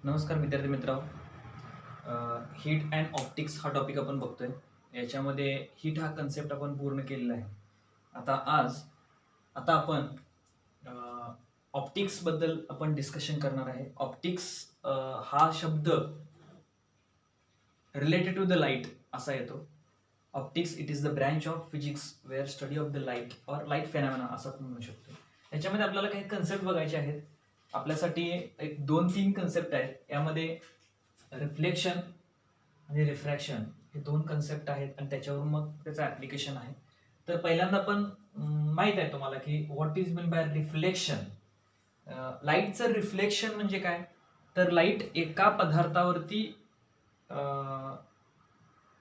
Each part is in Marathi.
नमस्कार विद्यार्थी मित्रांनो, हीट अँड ऑप्टिक्स हा टॉपिक आपण बघतोय. याच्यामध्ये हीट हा कन्सेप्ट आपण पूर्ण केलेला आहे. आता आपण ऑप्टिक्स बद्दल आपण डिस्कशन करणार आहे. ऑप्टिक्स हा शब्द रिलेटेड टू द लाईट असा येतो. Optics it is the branch of physics where study of the light or light phenomena असं आपण म्हणू शकतो. याच्यामध्ये आपल्याला काही कन्सेप्ट बघायचे आहेत. आपल्यासाठी एक 2-3 कन्सेप्ट आहेत. यामध्ये रिफ्लेक्शन आणि रिफ्रॅक्शन हे 2 कन्सेप्ट आहेत आणि त्याच्यावरून मग त्याचं ऍप्लिकेशन आहे. तर पहिल्यांदा आपण माहित आहे तुम्हाला की what is mean bye reflection. लाईटचं रिफ्लेक्शन म्हणजे काय, तर लाईट एका पदार्थावरती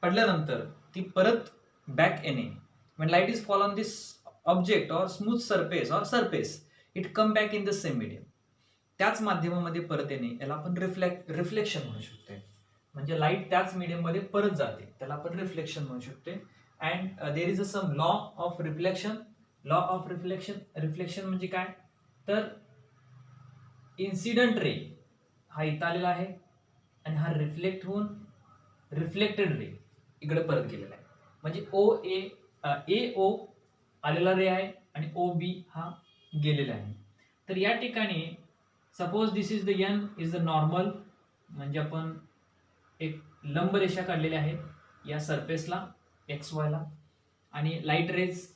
पडल्यानंतर ती परत बॅक येणे. when light is fall on this object or smooth surface it come back in the same medium. त्याच माध्यमामध्ये परत येणे याला आपण रिफ्लेक्शन म्हणू शकतो. म्हणजे लाईट त्याच मीडियम मध्ये परत जाते त्याला आपण रिफ्लेक्शन म्हणू शकतो. And there is a some law of reflection म्हणजे काय, तर इन्सिडेंट रे हा इथं आलेला आहे आणि हा रिफ्लेक्ट होऊन रिफ्लेक्टेड रे इकडे परत गेलेला आहे. म्हणजे ओ आलेला रे आहे आणि ओ बी हा गेलेला आहे. तर या ठिकाणी suppose this is the N is the normal, म्हणजे आपण एक लंब रेषा काढलेली आहे या सरफेसला एक्स वाय ला, आणि light rays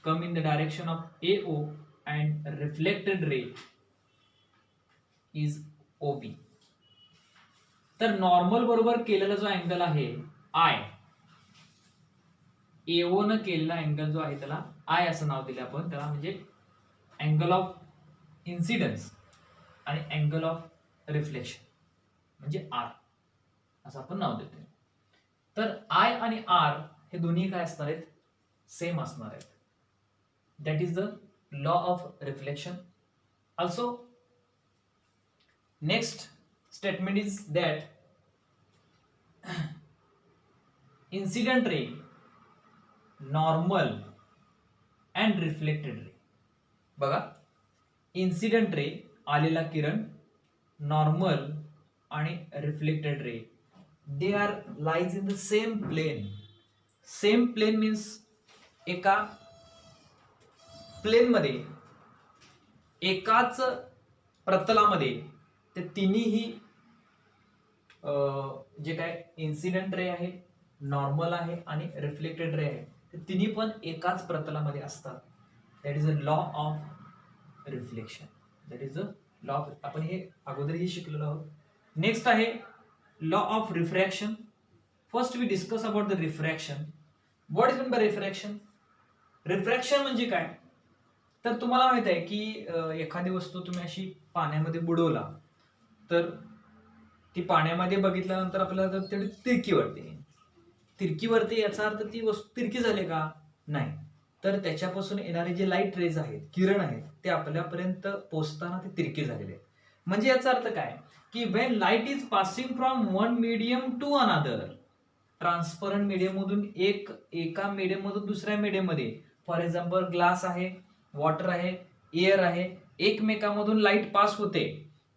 come in the direction of A O and reflected ray is O B. तर नॉर्मल बरोबर केलेला जो अँगल आहे आय, एओ न केलेला अँगल जो आहे त्याला आय असं नाव दिलं आपण त्याला, म्हणजे अँगल ऑफ इन्सिडन्स आणि अँगल ऑफ रिफ्लेक्शन म्हणजे आर असं आपण नाव देतो. तर आय आणि आर हे दोन्ही काय असणार आहेत, सेम असणार आहेत. That is the law of reflection. Also next statement is that incident ray, normal and reflected ray. बघा, इन्सिडेंट रे आलेला किरण, नॉर्मल आणि reflected ray, they are lies in the same plane. Same plane means एका प्लेन मध्ये एकाच प्रतलामध्ये ते तिन्ही जे काय इन्सिडेंट रे आहे, नॉर्मल आहे आणि रिफ्लेक्टेड रे आहे ते तिन्ही पण एकाच प्रतलामध्ये असतात. That is a law of reflection. That is a law of, आपण हे अगोदरही शिकलेलो आहोत. नेक्स्ट आहे law of refraction. First we discuss about the refraction. What is mean by refraction. Refraction म्हणजे काय, तर तुम्हाला माहित आहे की एखादी वस्तू तुम्ही अशी पाण्यामध्ये बुडवला तर ती पाण्यामध्ये बघितल्यानंतर आपल्याला तेवढी तिरकी वाटते. तिरकी वरती याचा अर्थ ती वस्तू तिरकी झाली का, नाही. तर त्याच्यापासून येणारे जे लाईट रेज आहेत, किरण आहेत, ते आपल्यापर्यंत पोहोचताना ते तिरके झालेले आहेत. म्हणजे याचा अर्थ काय की when light is passing from one medium to another, transparent medium मधून एका मीडियम मधून दुसऱ्या मीडियम मध्ये, फॉर एक्झाम्पल ग्लास आहे, वॉटर आहे, एअर आहे, एकमेकांमधून लाईट पास होते.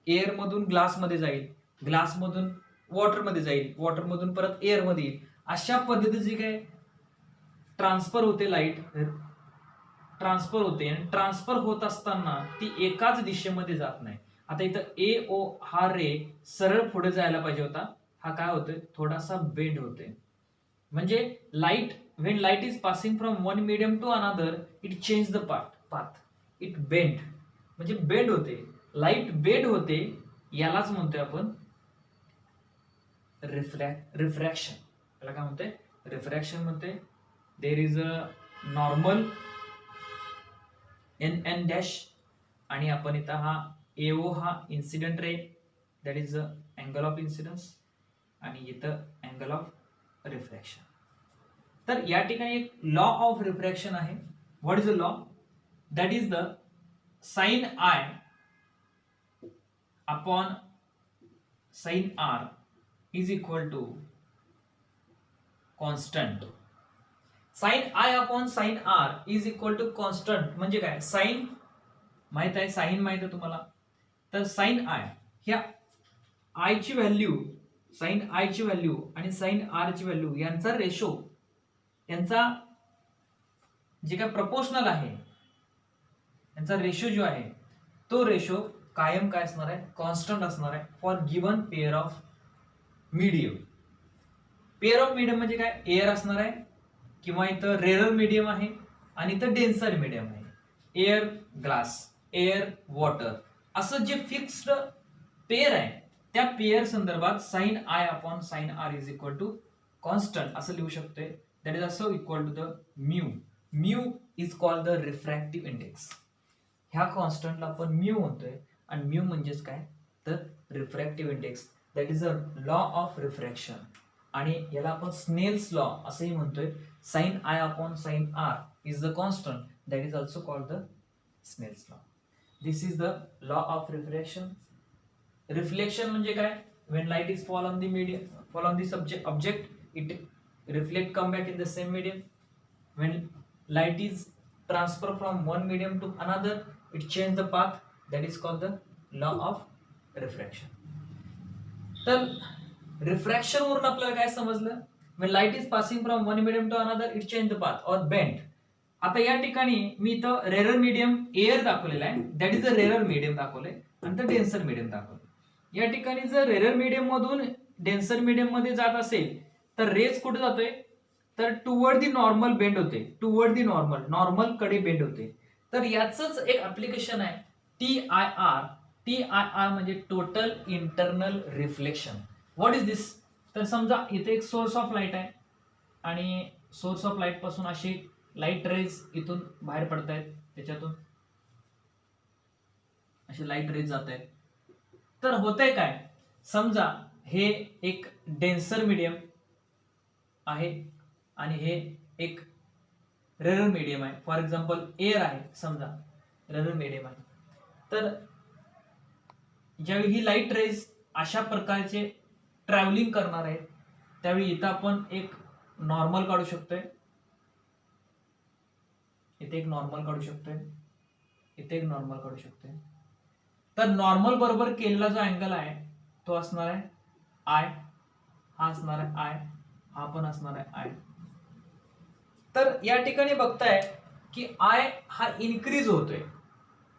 एअर मधून ग्लास मध्ये जाईल, ग्लास मधून वॉटर मध्ये जाईल, वॉटर मधून परत एअर मध्ये येईल. अशा पद्धतीची काय ट्रान्सफर होते, लाईट ट्रान्सफर होते. आणि ट्रान्सफर होत असताना ती एकाच दिशेमध्ये जात नाही. आता इथं ए ओ हा रे सरळ पुढे जायला पाहिजे होता, हा काय होतोय थोडासा बेंड होतोय. म्हणजे light when light is passing from one medium to another it change the path, it bend, म्हणजे बेंड होते, लाईट बेंड होते. यालाच म्हणतोय आपण रिफ्रॅक्शन. त्याला काय म्हणते, रिफ्रॅक्शन म्हणते. There is a normal N N dash, आणि आपण इथं हा एओ हा incident ray, that is a angle of incidence, आणि इथं अँगल ऑफ रिफ्रॅक्शन. तर या ठिकाणी एक लॉ ऑफ रिफ्रॅक्शन आहे. What is a law, that is the sine i upon sine r is equal to constant. Sine i upon sine r is equal to constant म्हणजे काय, साइन माहित आहे, साइन माहित आहे तुम्हाला, तर साइन आय ह्या आय ची व्हॅल्यू, साइन आय ची व्हॅल्यू आणि साइन आर ची व्हॅल्यू यांचा रेशो, यांचा जे काय प्रपोर्शनल आहे, यांचा रेशो जो आहे तो रेशो कायम काय असणार आहे, कॉन्स्टंट असणार आहे for given pair of medium. Pair of medium म्हणजे काय, एअर असणार आहे किंवा इथं रेरर मीडियम आहे आणि इथं डेन्सर मीडियम आहे. एअर ग्लास, एअर वॉटर, असं जे फिक्स्ड पेअर आहे त्या पेअर संदर्भात sine i upon sine r is equal to constant असं लिहू शकतोय. That is also equal to the mu. Mu is called the refractive index. ह्या कॉन्स्टंटला आपण म्यू म्हणतोय आणि म्यू म्हणजेच काय तर refractive index. That is a law of refraction आणि याला आपण स्नेल्स लॉ असंही म्हणतोय. Sine i upon sine r is the constant, that is also called the Snell's law. This is the law of refraction. Reflection म्हणजे काय, when light is fall on the medium, fall on the object, it reflect come back in the same medium. When light is transfer from one medium to another, it change the path, that is called the law of refraction. तर रिफ्रॅक्शन वरून आपल्याला काय समजलं, when light is passing from one medium to another, it change the path or bend. आता या ठिकाणी मी इथं रेरर मीडियम एअर दाखवलेला आहे, that is a rarer medium दाखवलंय आणि तर डेन्सर मीडियम दाखवलं. या ठिकाणी जर रेरर मीडियम मधून डेन्सर मीडियम मध्ये जात असेल तर रेज कुठे जातोय तर टुवर्ड दी नॉर्मल बेंड होते, टुवर्ड दी नॉर्मल कडे बेंड होते. तर याचंच एक ऍप्लिकेशन आहे TIR. TIR म्हणजे total internal reflection. What is this, तर समजा इथे एक सोर्स ऑफ लाईट आहे आणि सोर्स ऑफ लाईट पासून अशी लाईट रेज इथून बाहेर पडतायत, त्याच्यातून अशी लाईट रेज जात आहेत. तर होतंय काय, समजा हे एक डेन्सर मीडियम आहे आणि हे एक रेरर मीडियम आहे. फॉर एक्झाम्पल एअर आहे, समजा रेरर मीडियम आहे. तर ज्यावेळी ही लाईट रेज अशा प्रकारचे ट्रॅव्हलिंग करणार आहे त्यावेळी इथं आपण एक नॉर्मल काढू शकतोय, इथे एक नॉर्मल काढू शकतोय, इथे एक नॉर्मल काढू शकतोय. तर नॉर्मल बरोबर केलेला जो अँगल आहे तो असणार आहे आय, हा असणार आहे आय, हा पण असणार आहे आय. तर या ठिकाणी बघताय की आय हा इन्क्रीज होतोय,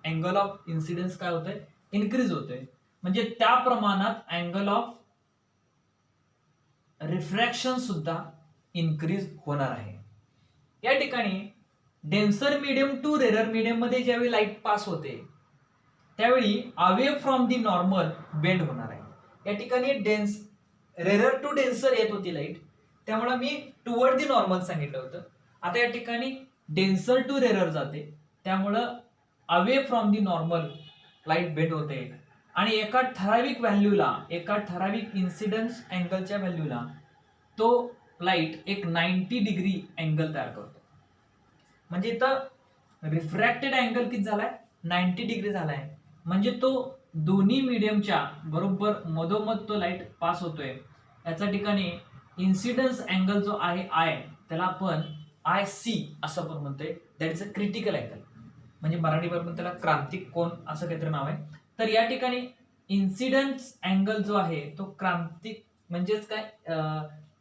अँगल ऑफ इन्सिडेन्स काय होतोय, इन्क्रीज होतोय. म्हणजे त्या प्रमाणात अँगल ऑफ रिफ्रॅक्शन सुद्धा इन्क्रीज होणार आहे. या ठिकाणी denser medium to rarer medium मध्ये ज्यावेळी लाईट पास होते त्यावेळी away from the normal bend होणार आहे. या ठिकाणी रेरर टू डेन्सर येत होती लाईट, त्यामुळे मी टुवर्ड दी नॉर्मल सांगितलं होतं. आता या ठिकाणी डेन्सर टू रेरर जाते, त्यामुळं away from the normal light bend होते आणि एका ठराविक व्हॅल्यूला, एका ठराविक इन्सिडन्स अँगलच्या व्हॅल्यूला तो लाईट एक 90 डिग्री अँगल तयार करतो. म्हणजे इथं रिफ्रॅक्टेड अँगल किती झालाय, 90 डिग्री झालाय. म्हणजे तो दोन्ही मीडियमच्या बरोबर मधोमध तो लाईट पास होतोय. याच्या ठिकाणी इन्सिडन्स अँगल जो आहे आय, त्याला आपण IC असं आपण म्हणतोय. That is a critical angle, म्हणजे मराठीवर पण त्याला क्रांतिक कोन असं काहीतरी नाव आहे. तर या ठिकाणी इन्सिडन्स अँगल जो आहे तो क्रांतिक म्हणजेच काय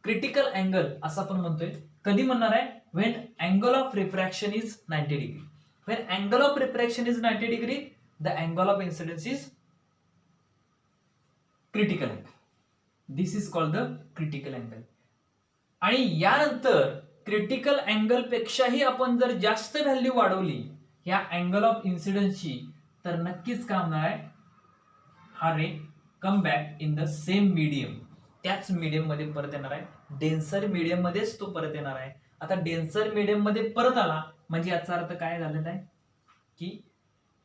क्रिटिकल अँगल असं आपण म्हणतोय. कधी म्हणणार आहे, when angle of refraction is 90 degree. When angle of refraction is 90 degree, the angle of incidence is critical angle. This is called the critical angle. आणि यानंतर क्रिटिकल अँगल पेक्षाही आपण जर जास्त व्हॅल्यू वाढवली या अँगल ऑफ इन्सिडन्सची तर नक्कीच काय होणार आहे, हा ray come back in the same medium, त्याच मीडियम मध्ये परत येणार आहे. डेन्सर मीडियम मध्येच तो परत येणार आहे. आता डेन्सर मीडियम मध्ये परत आला म्हणजे याचा अर्थ काय झालेला आहे की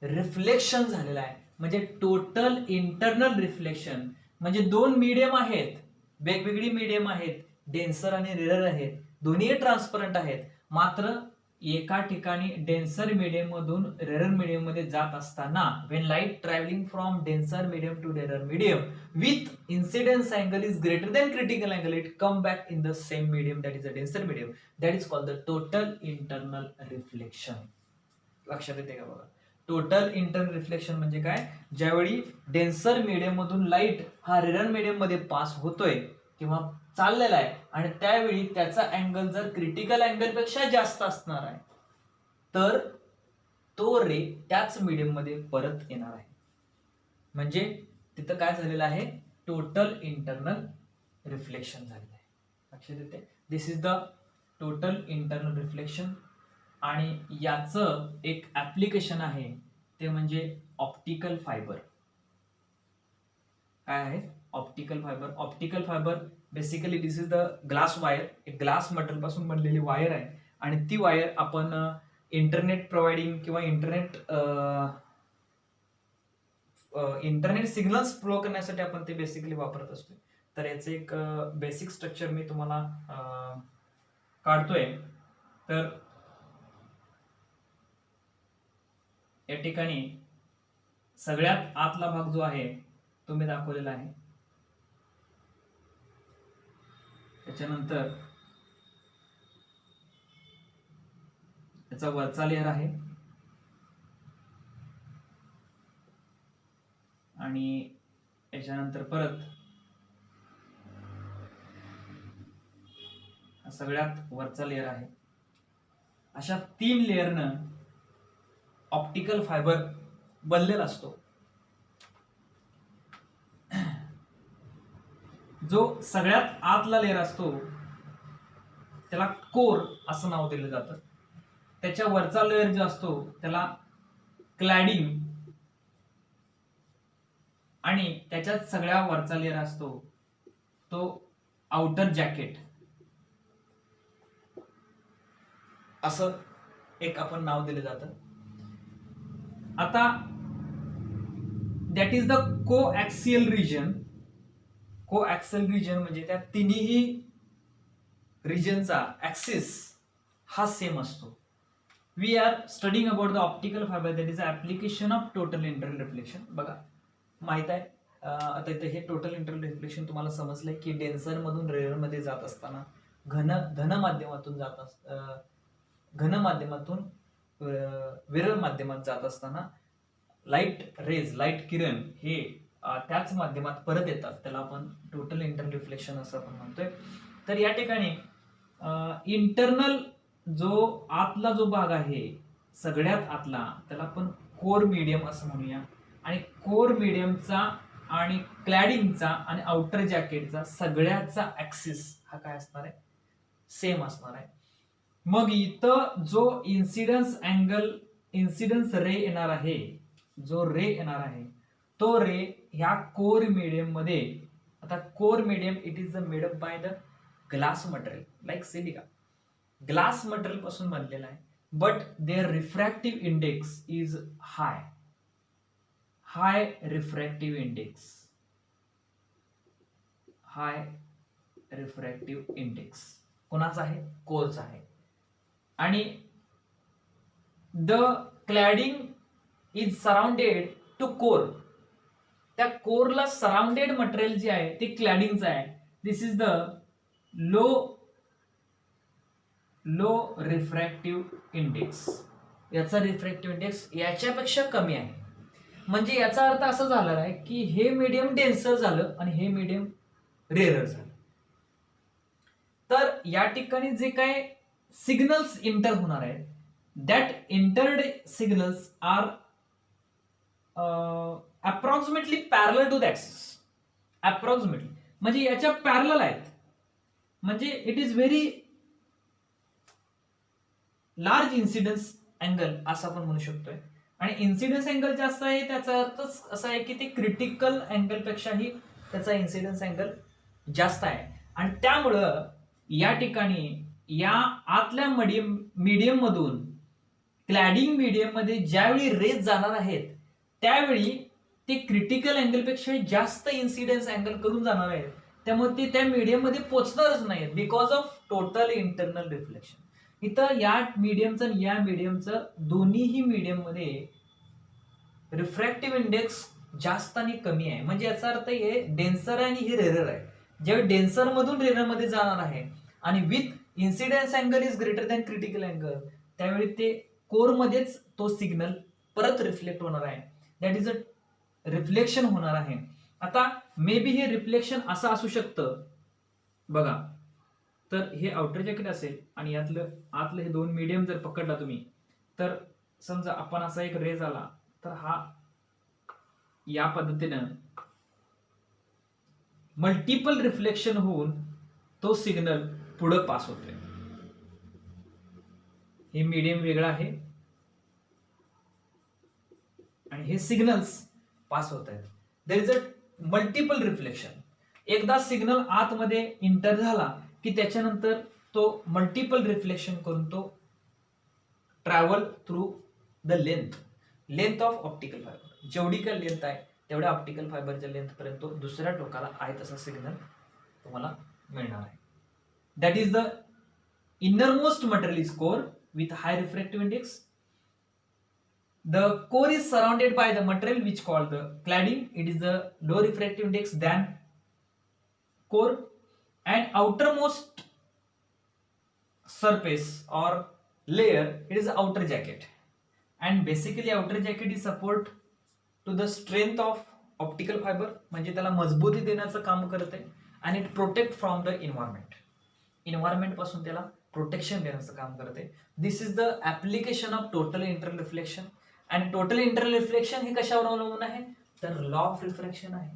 रिफ्लेक्शन झालेला आहे. म्हणजे टोटल इंटरनल रिफ्लेक्शन, म्हणजे दोन मीडियम आहेत, वेगवेगळी मीडियम आहेत, डेन्सर आणि रेरर आहेत, दोन्ही ट्रान्सपरंट आहेत. मात्र एका ठिकाणी डेन्सर मीडियम मधून रेरर मीडियम मध्ये जात असताना when light travelling from denser medium to rarer medium with incidence angle is greater than critical angle, it come back in the same medium, that is a denser medium. That is called the total internal reflection. लक्षात येते का बघा, टोटल इंटरनल रिफ्लेक्शन म्हणजे काय, ज्यावेळी डेन्सर मीडियम मधून लाईट हा रेरर मीडियम मध्ये पास होतोय किंवा चाललेला आहे आणि त्यावेळी त्याचा अँगल जर क्रिटिकल अँगल पेक्षा जास्त असणार आहे तर तो रे त्याच मीडियम मध्ये परत येणार आहे. म्हणजे तिथं काय झालेलं आहे, टोटल इंटरनल रिफ्लेक्शन झालेलं आहे. लक्षात येते, this is the total internal reflection. आणि याचं एक ऍप्लिकेशन आहे ते म्हणजे ऑप्टिकल फायबर. काय आहे optical fibre? Optical fibre basically this is the glass wire, एक ग्लास मटेरियल पासून बनलेली वायर आहे आणि ती वायर आपण इंटरनेट प्रोव्हाइडिंग किंवा इंटरनेट सिग्नल्स फ्लो करण्यासाठी आपण ते बेसिकली वापरत असतो. तर याचं एक बेसिक स्ट्रक्चर मी तुम्हाला काढतोय. तर या ठिकाणी सगळ्यात आतला भाग जो आहे तो मी दाखवलेला आहे. त्याच्यानंतर याचा वरचा लेअर आहे आणि याच्यानंतर परत सगळ्यात वरचा लेअर आहे. अशा 3 लेअरनं ऑप्टिकल फायबर बनलेला असतो. जो सगळ्यात आतला लेअर असतो त्याला कोर असं नाव दिलं जातं. त्याच्या वरचा लेअर जो असतो त्याला क्लॅडिंग आणि त्याच्यात सगळ्या वरचा लेअर असतो तो आउटर जॅकेट असं एक आपण नाव दिलं जातं. आता that is the coaxial region. Coaxial region म्हणजे त्या तिन्ही रिजनचा ऍक्सिस हा सेम असतो. We are studying about the optical fibre, that is application of total internal reflection. बघा माहित आहे आता इथे हे टोटल इंटरनल रिफ्लेक्शन तुम्हाला समजलंय की डेन्सर मधून रेअर मध्ये जात असताना घन माध्यमातून विरल माध्यमात जात असताना लाईट रेज, लाईट किरण हे त्याच माध्यमात परत येतात, त्याला आपण टोटल इंटरनल रिफ्लेक्शन असं आपण म्हणतोय. तर या ठिकाणी इंटरनल जो आतला जो भाग आहे सगळ्यात आतला त्याला आपण कोर मीडियम असं म्हणूया. आणि कोर मीडियमचा आणि क्लॅडिंगचा आणि आउटर जॅकेटचा सगळ्याचा ऍक्सिस हा काय असणार आहे, सेम असणार आहे. मग इथं जो इन्सिडन्स रे येणार आहे, जो रे येणार आहे तो रे ह्या कोर मीडियम मध्ये, आता core medium it is made up by the glass material like silica. Glass material पासून बनलेला आहे, but there refractive index is high refractive index, high refractive index कोणाचा आहे, कोरचा आहे. आणि the cladding is surrounded to core, त्या कोरला सराउंडेड मटेरियल जे आहे ते क्लॅडिंगचं आहे. This is the low refractive index. याचा रिफ्रॅक्टिव्ह इंडेक्स याच्यापेक्षा कमी आहे. म्हणजे याचा अर्थ असा झाला आहे की हे मीडियम डेन्सर झालं आणि हे मीडियम रेअर झालं. तर या ठिकाणी जे काय सिग्नल्स इंटर होणार आहेत that entered signals are approximately parallel to the axis. Approximately म्हणजे याच्या पॅरलल आहेत, म्हणजे it is very large incidence angle असं आपण म्हणू शकतोय. आणि इन्सिडन्स अँगल जास्त आहे त्याचा अर्थच असा आहे की ते क्रिटिकल अँगल पेक्षाही त्याचा इन्सिडन्स अँगल जास्त आहे. आणि त्यामुळं या ठिकाणी या आतल्या मीडियम मधून क्लॅडिंग मीडियम मध्ये ज्यावेळी रेज जाणार आहेत त्यावेळी ते क्रिटिकल अँगल पेक्षा जास्त इन्सिडन्स अँगल करून जाणार आहेत. त्यामुळे ते त्या मीडियम मध्ये पोहोचणारच नाहीत because of total internal reflection. इथं या मीडियमचं आणि या मीडियमचं दोन्हीही मीडियम मध्ये रिफ्रॅक्टिव्ह इंडेक्स जास्त आणि कमी आहे. म्हणजे याचा अर्थ हे डेन्सर आहे आणि हे रेरर आहे. ज्यावेळी डेन्सर मधून रेरर मध्ये जाणार आहे आणि with incidence angle is greater than critical angle त्यावेळी ते कोर मध्येच तो सिग्नल परत रिफ्लेक्ट होणार आहे, दॅट इज अ रिफ्लेक्शन होणार आहे. आता मे बी हे रिफ्लेक्शन असं असू शकतं बघा, तर हे आउटर जॅकेट असेल आणि आतलं हे दोन मीडियम जर पकडला तुम्ही, तर समजा आपण असा एक रेज आला तर हा या पद्धतीनं मल्टिपल रिफ्लेक्शन होऊन तो सिग्नल पुढे पास होतोय. हे मीडियम वेगळं आहे आणि हे सिग्नल्स पास होत आहेत. There is a multiple reflection. एकदा सिग्नल आतमध्ये इंटर झाला की त्याच्यानंतर तो मल्टिपल रिफ्लेक्शन करून तो travel through the length of optical fibre. जेवढी काय लेंथ आहे तेवढ्या ऑप्टिकल फायबरच्या लेंथ पर्यंत तो दुसऱ्या टोकाला आहे तसा सिग्नल तुम्हाला मिळणार आहे. That is the innermost material is core with high refractive index. The core is surrounded by the material which called the cladding. It is the low refractive index than core, and outermost surface or layer, it is the outer jacket, and basically outer jacket is support to the strength of optical fiber, म्हणजे त्याला मजबूती देण्याचं काम करते, and it protect from the environment पासून त्याला प्रोटेक्शन देण्याचं काम करते. This is the application of total internal reflection. आणि टोटल इंटरनल रिफ्लेक्शन हे कशावर अवलंबून आहे, तर लॉ ऑफ रिफ्रॅक्शन आहे.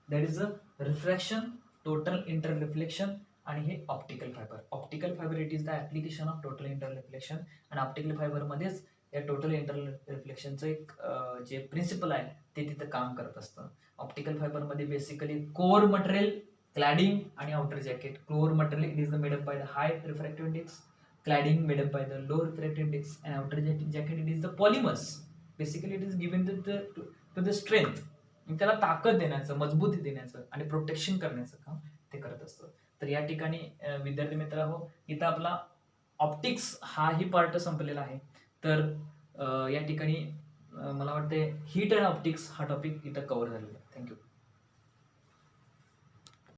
That is a refraction, total internal reflection, आणि हे optical fibre it is the application of total internal reflection. आणि ऑप्टिकल फायबर मध्येच या टोटल इंटरनल रिफ्लेक्शनचं एक जे प्रिन्सिपल आहे ते तिथं काम करत असतं. ऑप्टिकल फायबर मध्ये बेसिकली कोर मटेरियल, cladding आणि outer jacket. Core material it is made up by the high refractive index, cladding made up by the low refractive index, and outer jacket it is the polymers. Basically it is given to the strength, त्याला ताकद देण्याचं, मजबूती देण्याचं आणि प्रोटेक्शन करण्याचं काम ते करत असतं. तर या ठिकाणी विद्यार्थी मित्रांनो, इथं आपला ऑप्टिक्स हाही पार्ट संपलेला आहे. तर या ठिकाणी मला वाटते हीट अँड ऑप्टिक्स हा टॉपिक इथं कव्हर झालेला आहे. थँक्यू.